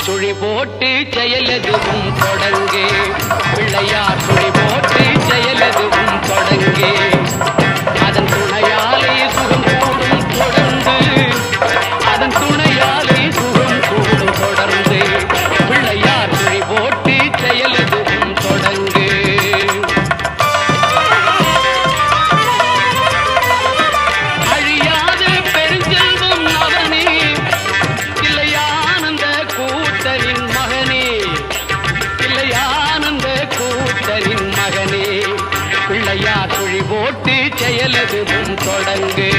சுழி போட்டு செயலதுவும் தொடங்கு பிள்ளையார் சுழி போட்டு செயலதுவும் தொடங்கு அதன் துணையாலே சுகம் கூடும் தொடர்ந்து அதன் துணையாலே சுகம் கூடும் தொடர்ந்து பிள்ளையார் சுழி போட்டு செயலதுவும் தொடங்கு அழியாத பெருஞ்செல்வம் அவனே இல்லையானந்த கூத்தரின் மகனே இல்லையானந்த கூத்தரின் மகனே பிள்ளையார் சுழி போட்டு செயலதுவும் தொடங்கு